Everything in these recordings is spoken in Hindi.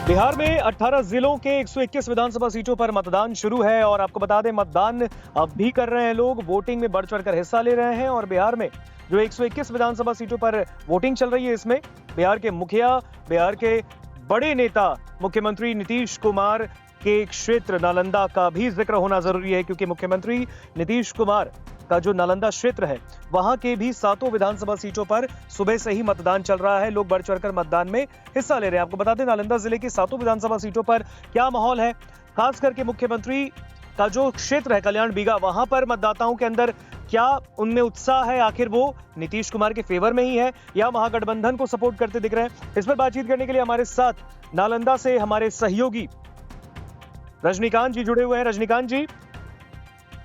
बिहार में 18 जिलों के 121 विधानसभा सीटों पर मतदान शुरू है और आपको बता दें मतदान अब भी कर रहे हैं लोग, वोटिंग में बढ़ चढ़कर हिस्सा ले रहे हैं। और बिहार में जो 121 विधानसभा सीटों पर वोटिंग चल रही है, इसमें बिहार के मुखिया, बिहार के बड़े नेता मुख्यमंत्री नीतीश कुमार के क्षेत्र नालंदा का भी जिक्र होना जरूरी है, क्योंकि मुख्यमंत्री नीतीश कुमार का जो नालंदा क्षेत्र है वहां के भी 7 विधानसभा सीटों पर सुबह से ही मतदान चल रहा है। लोग बढ़ चढ़कर मतदान में हिस्सा ले रहे हैं। आपको बता दें नालंदा जिले की 7 विधानसभा सीटों पर क्या माहौल है, खास करके मुख्यमंत्री का जो क्षेत्र है कल्याण बीघा, वहां पर मतदाताओं के अंदर क्या उनमें उत्साह है, आखिर वो नीतीश कुमार के फेवर में ही है या महागठबंधन को सपोर्ट करते दिख रहे हैं। इस पर बातचीत करने के लिए हमारे साथ नालंदा से हमारे सहयोगी रजनीकांत जी जुड़े हुए हैं। रजनीकांत जी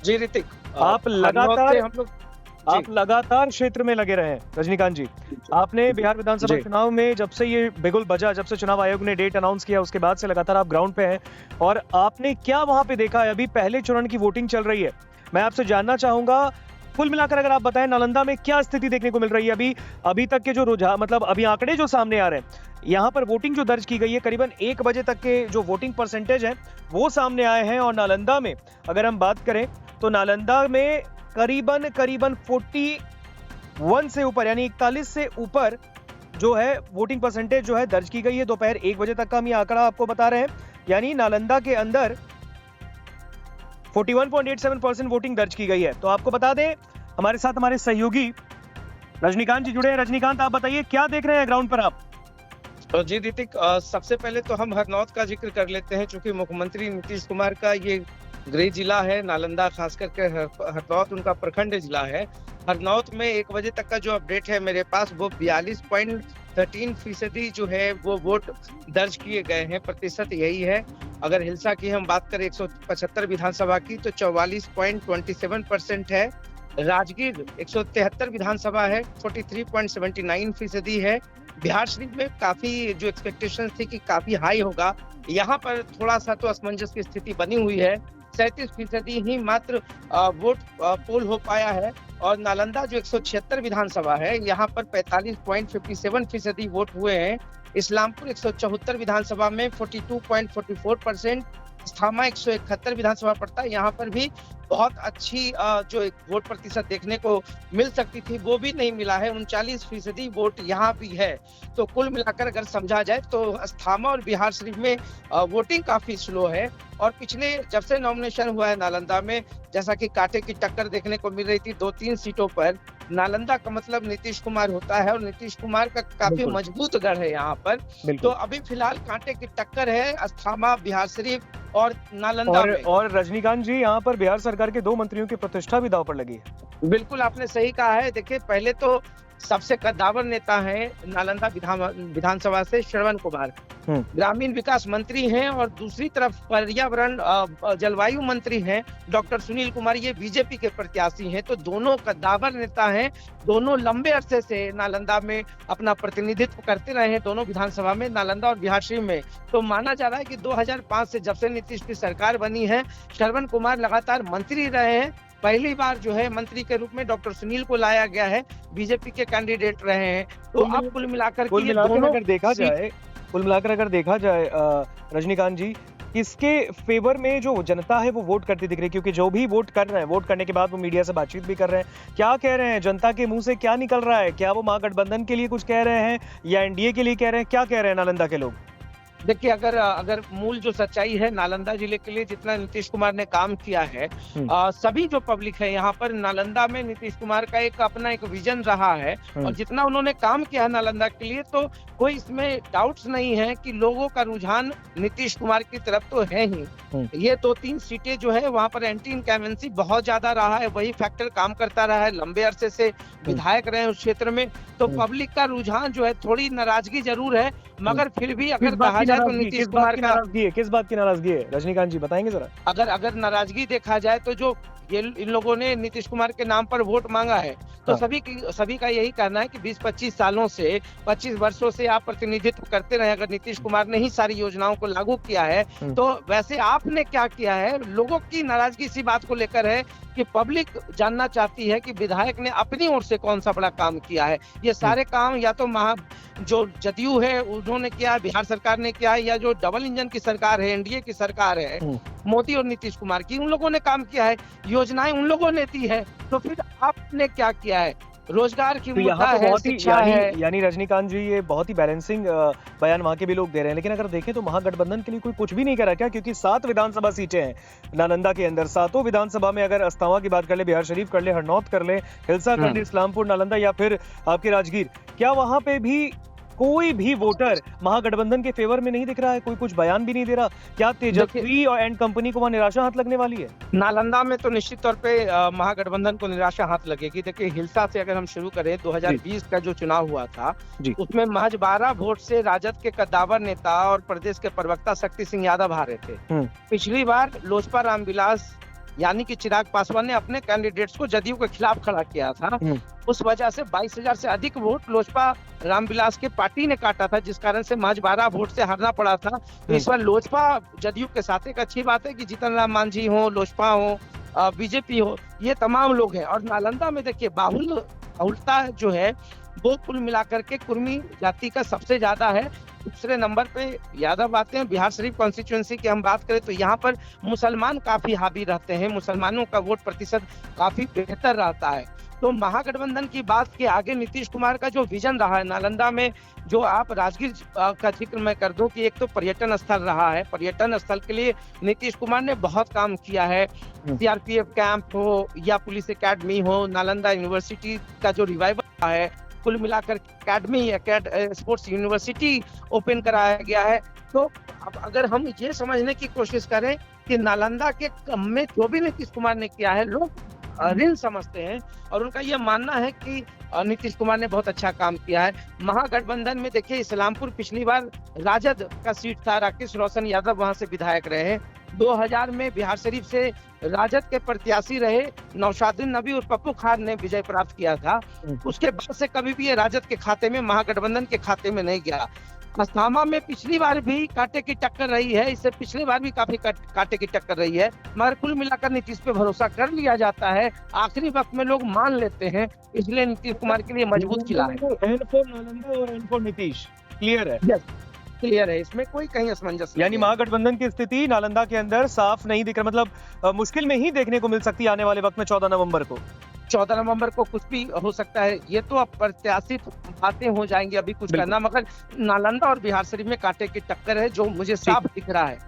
ऋतिक, आप लगातार क्षेत्र में लगे रहे हैं। रजनीकांत जी, आपने बिहार विधानसभा चुनाव में जब से ये बिगुल बजा, जब से चुनाव आयोग ने डेट अनाउंस किया, उसके बाद से लगातार आप ग्राउंड पे हैं और आपने क्या वहां पे देखा है? अभी पहले चरण की वोटिंग चल रही है, मैं आपसे जानना चाहूंगा कुल मिलाकर अगर आप बताएं नालंदा में क्या स्थिति देखने को मिल रही है अभी तक के जो रुझान, मतलब अभी आंकड़े जो सामने आ रहे हैं, यहाँ पर वोटिंग जो दर्ज की गई है करीबन 1 बजे तक के जो वोटिंग परसेंटेज है वो सामने आए हैं। और नालंदा में अगर हम बात करें तो नालंदा में करीबन 41 से ऊपर यानी 41 से ऊपर जो है वोटिंग परसेंटेज जो है दर्ज की गई है। दोपहर 1 बजे तक का हम ये आंकड़ा आपको बता रहे हैं, यानी नालंदा के अंदर 41.87% वोटिंग दर्ज की गई है। तो आपको बता दें हमारे साथ हमारे सहयोगी रजनीकांत जी जुड़े हैं। रजनीकांत, आप बताइए क्या देख रहे हैं ग्राउंड पर आप? तो जी ऋतिक, सबसे पहले तो हम हरनौत का जिक्र कर लेते हैं, क्योंकि मुख्यमंत्री नीतीश कुमार का ये गृह जिला है नालंदा, खास करके हरनौत उनका प्रखंड जिला है। हरनौत में 1 बजे तक का जो अपडेट है मेरे पास, वो 42.13% जो है वो वोट दर्ज किए गए हैं, प्रतिशत यही है। अगर हिलसा की हम बात करें 175 विधानसभा की तो 44.27% है। राजगीर 173 विधानसभा है, 43.79% है। बिहार शरीफ में काफी जो एक्सपेक्टेशन थी कि काफी हाई होगा, यहाँ पर थोड़ा सा तो असमंजस की स्थिति बनी हुई है। 37% ही मात्र वोट पोल हो पाया है। और नालंदा जो 176 विधानसभा है, यहाँ पर 45.57% वोट हुए हैं। इस्लामपुर 174 विधानसभा में 42.44%, स्थामा 171 विधानसभा पड़ता है, यहाँ पर भी बहुत अच्छी जो एक वोट प्रतिशत देखने को मिल सकती थी वो भी नहीं मिला है। 39% वोट यहाँ भी है। तो कुल मिलाकर अगर समझा जाए तो अस्थामा और बिहार शरीफ में वोटिंग काफी स्लो है। और पिछले जब से नॉमिनेशन हुआ है नालंदा में, जैसा कि कांटे की टक्कर देखने को मिल रही थी 2-3 सीटों पर, नालंदा का मतलब नीतीश कुमार होता है और नीतीश कुमार का काफी मजबूत गढ़ है यहाँ पर। तो अभी फिलहाल कांटे की टक्कर है अस्थामा, बिहार शरीफ और नालंदा में। और रजनीकांत जी, यहाँ पर बिहार सरकार के 2 मंत्रियों की प्रतिष्ठा भी दांव पर लगी है। बिल्कुल, आपने सही कहा है। देखिए, पहले तो सबसे कद्दावर नेता है नालंदा विधानसभा से श्रवण कुमार, ग्रामीण विकास मंत्री हैं, और दूसरी तरफ पर्यावरण जलवायु मंत्री हैं डॉक्टर सुनील कुमार, ये बीजेपी के प्रत्याशी हैं। तो दोनों कद्दावर नेता हैं, दोनों लंबे अरसे से नालंदा में अपना प्रतिनिधित्व करते रहे हैं, दोनों विधानसभा में, नालंदा और बिहार शरीफ में। तो माना जा रहा है कि 2005 से जब से नीतीश की सरकार बनी है, श्रवण कुमार लगातार मंत्री रहे हैं। पहली बार जो है मंत्री के रूप में डॉक्टर सुनील को लाया गया है, बीजेपी के कैंडिडेट रहे हैं। तो अब कुल मिलाकर अगर देखा जाए रजनीकांत जी, किसके फेवर में जो जनता है वो वोट करती दिख रही है? क्योंकि जो भी वोट कर रहे हैं, वोट करने के बाद वो मीडिया से बातचीत भी कर रहे हैं, क्या कह रहे हैं, जनता के मुंह से क्या निकल रहा है? क्या वो महागठबंधन के लिए कुछ कह रहे हैं या एनडीए के लिए कह रहे हैं? क्या कह रहे हैं नालंदा के लोग? देखिए, अगर मूल जो सच्चाई है, नालंदा जिले के लिए जितना नीतीश कुमार ने काम किया है, सभी जो पब्लिक है यहाँ पर, नालंदा में नीतीश कुमार का अपना एक विजन रहा है और जितना उन्होंने काम किया है नालंदा के लिए, तो कोई इसमें डाउट्स नहीं है कि लोगों का रुझान नीतीश कुमार की तरफ तो है ही। ये 2-3 सीटें जो है वहाँ पर एंटी इनकम्बेंसी बहुत ज्यादा रहा है, वही फैक्टर काम करता रहा है, लंबे अरसे से विधायक रहे उस क्षेत्र में। तो पब्लिक का रुझान जो है, थोड़ी नाराजगी जरूर है, मगर फिर भी अगर कहा जाए तो नीतीश कुमार का किस बात की नाराजगी है रजनीकांत जी, बताएंगे जरा? अगर नाराजगी देखा जाए तो जो इन लोगों ने नीतीश कुमार के नाम पर वोट मांगा है, तो सभी का यही कहना है कि 20-25 सालों से, 25 वर्षों से आप प्रतिनिधित्व करते रहे। अगर नीतीश कुमार ने ही सारी योजनाओं को लागू किया है, तो वैसे आपने क्या किया है? लोगों की नाराजगी इसी बात को लेकर है कि पब्लिक जानना चाहती है कि विधायक ने अपनी ओर से कौन सा बड़ा काम किया है। ये सारे काम या तो जो जदयू है उन्होंने किया, बिहार सरकार ने किया, क्या है, या जो डबल इंजन की सरकार है, एनडीए की सरकार है, मोदी और नीतीश कुमार की, उन लोगों ने काम किया है, योजनाएं उन लोगों ने दी है। तो फिर आपने क्या किया है? रोजगार की तो मुद्दा यहाँ पे है, बहुत ही शिक्षा है। यानी रजनीकांत जी ये बहुत ही बैलेंसिंग बयान वहाँ के भी लोग दे रहे हैं, लेकिन अगर देखें तो महागठबंधन के लिए कोई कुछ भी नहीं करा क्या? क्योंकि 7 विधानसभा सीटें हैं नालंदा के अंदर, सातों विधानसभा में अगर अस्तावा की बात कर ले, बिहार शरीफ कर ले, हरनौत कर ले, हिलसा कर ले, इस्लामपुर नालंदा या फिर आपके राजगीर, क्या वहां पे भी कोई भी वोटर महागठबंधन के फेवर में नहीं दिख रहा है? कोई कुछ बयान भी नहीं दे रहा? क्या तेजस्वी और एंड कंपनी को वहां निराशा हाथ लगने वाली है? नालंदा में तो निश्चित तौर पे महागठबंधन को निराशा हाथ लगेगी। देखिए, हिलसा से अगर हम शुरू करें, 2020 का जो चुनाव हुआ था, उसमें महज 12 वोट से राजद के कद्दावर नेता और प्रदेश के प्रवक्ता शक्ति सिंह यादव हारे थे। पिछली बार लोजपा रामविलास यानी कि चिराग पासवान ने अपने कैंडिडेट्स को जदयू के खिलाफ खड़ा किया था। उस वजह से 22,000 से अधिक वोट लोजपा रामविलास के पार्टी ने काटा था, जिस कारण से महज 12 वोट से हारना पड़ा था। तो इस बार लोजपा जदयू के साथ एक अच्छी बात है कि जीतन राम मांझी हो, लोजपा हो, बीजेपी हो, ये तमाम लोग हैं। और नालंदा में देखिए बहुलता जो है वो कुल मिलाकर के कुर्मी जाति का सबसे ज्यादा है। दूसरे नंबर पे यादव आते हैं। बिहार शरीफ कॉन्स्टिट्यूएंसी की हम बात करें तो यहाँ पर मुसलमान काफी हावी रहते हैं, मुसलमानों का वोट प्रतिशत काफी बेहतर रहता है। तो महागठबंधन की बात के आगे नीतीश कुमार का जो विजन रहा है नालंदा में, जो आप राजगीर का जिक्र मैं कर दूं कि एक तो पर्यटन स्थल रहा है, पर्यटन स्थल के लिए नीतीश कुमार ने बहुत काम किया है। सीआरपीएफ कैंप हो या पुलिस एकेडमी हो, नालंदा यूनिवर्सिटी का जो रिवाइवल रहा है, कुल मिलाकर स्पोर्ट्स यूनिवर्सिटी ओपन कराया गया है। तो अब अगर हम ये समझने की कोशिश करें कि नालंदा के कम में जो भी नीतीश कुमार ने किया है, लोग ऋण समझते हैं और उनका यह मानना है कि नीतीश कुमार ने बहुत अच्छा काम किया है। महागठबंधन में देखिए, इस्लामपुर पिछली बार राजद का सीट था, राकेश रोशन यादव वहां से विधायक रहे। 2000 में बिहार शरीफ से राजद के प्रत्याशी रहे नौशादुद्दीन नबी और पप्पू खान ने विजय प्राप्त किया था। उसके बाद से कभी भी ये राजद के खाते में, महागठबंधन के खाते में नहीं गया। अस्तावा में पिछली बार भी कांटे की टक्कर रही है, इससे पिछली बार भी काफी कांटे की टक्कर रही है, मगर कुल मिलाकर नीतीश पे भरोसा कर लिया जाता है। आखिरी वक्त में लोग मान लेते हैं, इसलिए नीतीश कुमार के लिए मजबूत किला है। नालंदा और नीतीश क्लियर है? क्लियर है, इसमें कोई कहीं असमंजस नहीं। यानी महागठबंधन की स्थिति नालंदा के अंदर साफ नहीं दिख रहा, मतलब मुश्किल में ही देखने को मिल सकती है आने वाले वक्त में 14 नवंबर को। 14 नवंबर को कुछ भी हो सकता है, ये तो अब प्रत्याशित बातें हो जाएंगी, अभी कुछ करना, मगर नालंदा और बिहार शरीफ में कांटे की टक्कर है, जो मुझे साफ दिख रहा है।